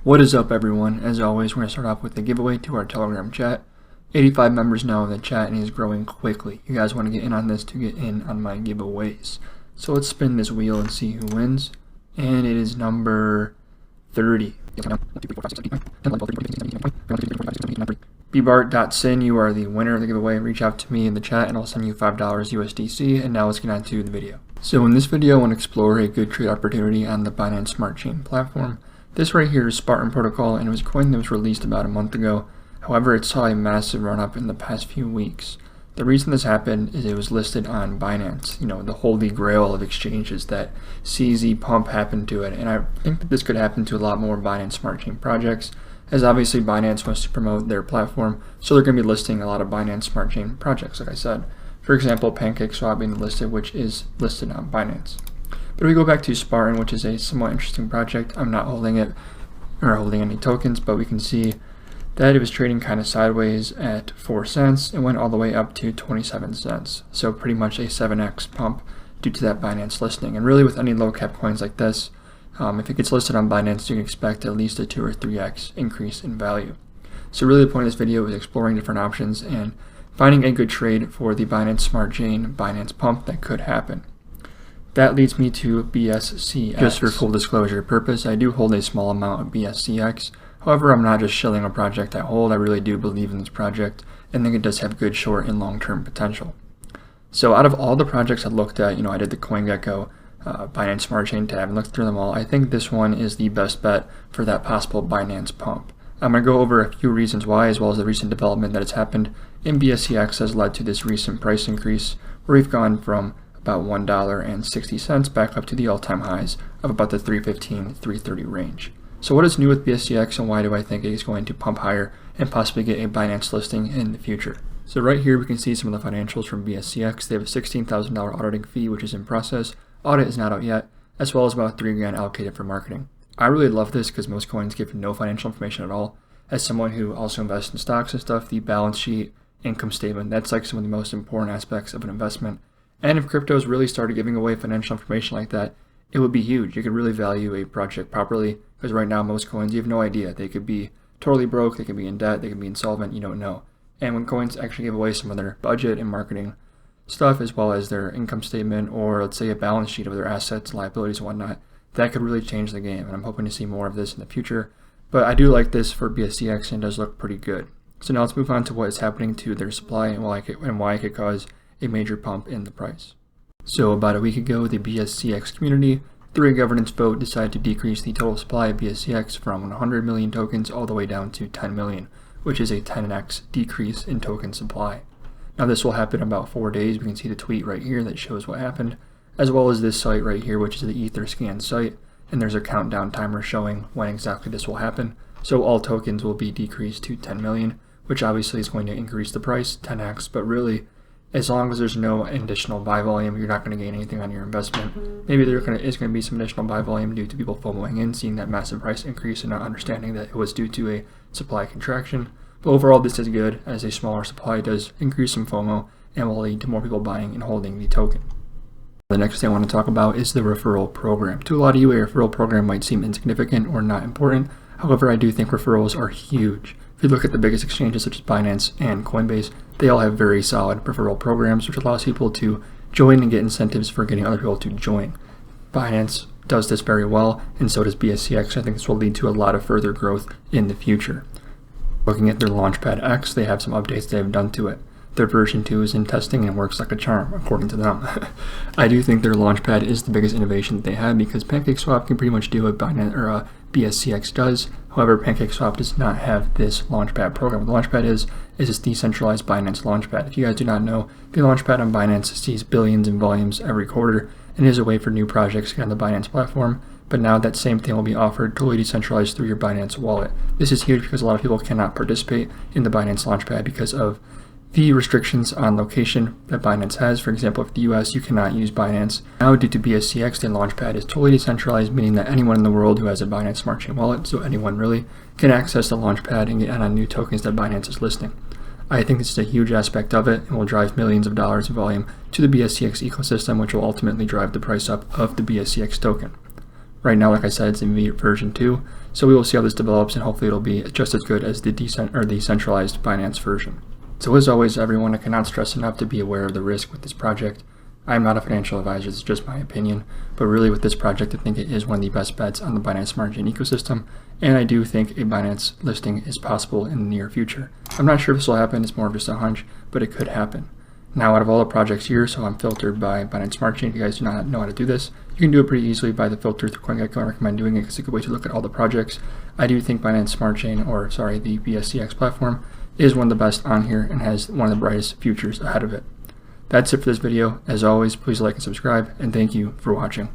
What is up, everyone? As always, we're going to start off with a giveaway to our Telegram chat. 85 members now in the chat, and it is growing quickly. You guys want to get in on this to get in on my giveaways. So let's spin this wheel and see who wins. And it is number 30. bbart.sin, you are the winner of the giveaway. Reach out to me in the chat and I'll send you $5 USDC. And now let's get on to the video. So in this video, I want to explore a good trade opportunity on the Binance Smart Chain platform. This right here is Spartan Protocol, and it was a coin that was released about a month ago. However, it saw a massive run up in the past few weeks. The reason this happened is it was listed on Binance, the holy grail of exchanges. That CZ pump happened to it, and I think that this could happen to a lot more Binance Smart Chain projects, as obviously Binance wants to promote their platform, so they're going to be listing a lot of Binance Smart Chain projects, like I said. For example, PancakeSwap being listed, which is listed on Binance. But if we go back to Spartan, which is a somewhat interesting project, I'm not holding it or holding any tokens, but we can see that it was trading kind of sideways at 4 cents and went all the way up to 27 cents. So pretty much a 7x pump due to that Binance listing. And really with any low cap coins like this, if it gets listed on Binance, you can expect at least a 2 or 3x increase in value. So really the point of this video is exploring different options and finding a good trade for the Binance Smart Chain Binance pump that could happen. That leads me to BSCX. Just for full disclosure purpose, I do hold a small amount of BSCX. However, I'm not just shilling a project I hold. I really do believe in this project and think it does have good short and long-term potential. So out of all the projects I looked at, I did the CoinGecko Binance Smart Chain tab and looked through them all. I think this one is the best bet for that possible Binance pump. I'm going to go over a few reasons why, as well as the recent development that has happened in BSCX has led to this recent price increase, where we've gone from about $1.60 back up to the all-time highs of about the $3.15, $3.30 range. So what is new with BSCX, and why do I think it is going to pump higher and possibly get a Binance listing in the future? So right here we can see some of the financials from BSCX. They have a $16,000 auditing fee, which is in process. Audit is not out yet, as well as about $3,000 allocated for marketing. I really love this because most coins give no financial information at all. As someone who also invests in stocks and stuff, the balance sheet, income statement, that's like some of the most important aspects of an investment. And if cryptos really started giving away financial information like that, it would be huge. You could really value a project properly, because right now most coins, you have no idea. They could be totally broke, they could be in debt, they could be insolvent, you don't know. And when coins actually give away some of their budget and marketing stuff, as well as their income statement, or let's say a balance sheet of their assets, liabilities, and whatnot, that could really change the game. And I'm hoping to see more of this in the future. But I do like this for BSCX, and it does look pretty good. So now let's move on to what is happening to their supply and why it could cause a major pump in the price. So about a week ago, the BSCX community, through a governance vote, decided to decrease the total supply of BSCX from 100 million tokens all the way down to 10 million, which is a 10x decrease in token supply. Now this will happen in about 4 days. We can see the tweet right here that shows what happened, as well as this site right here, which is the Etherscan site, and there's a countdown timer showing when exactly this will happen. So all tokens will be decreased to 10 million, which obviously is going to increase the price 10x, but really, as long as there's no additional buy volume, you're not going to gain anything on your investment. Maybe there is going to be some additional buy volume due to people FOMOing in, seeing that massive price increase and not understanding that it was due to a supply contraction. But overall, this is good, as a smaller supply does increase some FOMO and will lead to more people buying and holding the token. The next thing I want to talk about is the referral program. To a lot of you, a referral program might seem insignificant or not important. However, I do think referrals are huge. If you look at the biggest exchanges such as Binance and Coinbase, they all have very solid referral programs, which allows people to join and get incentives for getting other people to join. Binance does this very well, and so does BSCX. I think this will lead to a lot of further growth in the future. Looking at their Launchpad X, they have some updates they have done to it. Their version 2 is in testing and works like a charm, according to them. I do think their Launchpad is the biggest innovation that they have, because PancakeSwap can pretty much do what BSCX does. However, PancakeSwap does not have this Launchpad program. What the Launchpad is this decentralized Binance Launchpad. If you guys do not know, the Launchpad on Binance sees billions in volumes every quarter, and is a way for new projects to get on the Binance platform. But now that same thing will be offered totally decentralized through your Binance wallet. This is huge because a lot of people cannot participate in the Binance Launchpad because of the restrictions on location that Binance has. For example, if the US, you cannot use Binance. Now, due to BSCX, the Launchpad is totally decentralized, meaning that anyone in the world who has a Binance Smart Chain wallet, so anyone really, can access the Launchpad and get on new tokens that Binance is listing. I think this is a huge aspect of it and will drive millions of dollars in volume to the BSCX ecosystem, which will ultimately drive the price up of the BSCX token. Right now, like I said, it's in version 2, so we will see how this develops, and hopefully it'll be just as good as the centralized Binance version. So as always, everyone, I cannot stress enough to be aware of the risk with this project. I am not a financial advisor, it's just my opinion, but really with this project, I think it is one of the best bets on the Binance Smart Chain ecosystem, and I do think a Binance listing is possible in the near future. I'm not sure if this will happen, it's more of just a hunch, but it could happen. Now, out of all the projects here, so I'm filtered by Binance Smart Chain. If you guys do not know how to do this, you can do it pretty easily by the filter through CoinGecko. I recommend doing it because it's a good way to look at all the projects. I do think Binance Smart Chain, the BSCX platform, is one of the best on here and has one of the brightest futures ahead of it. That's it for this video. As always, please like and subscribe, and thank you for watching.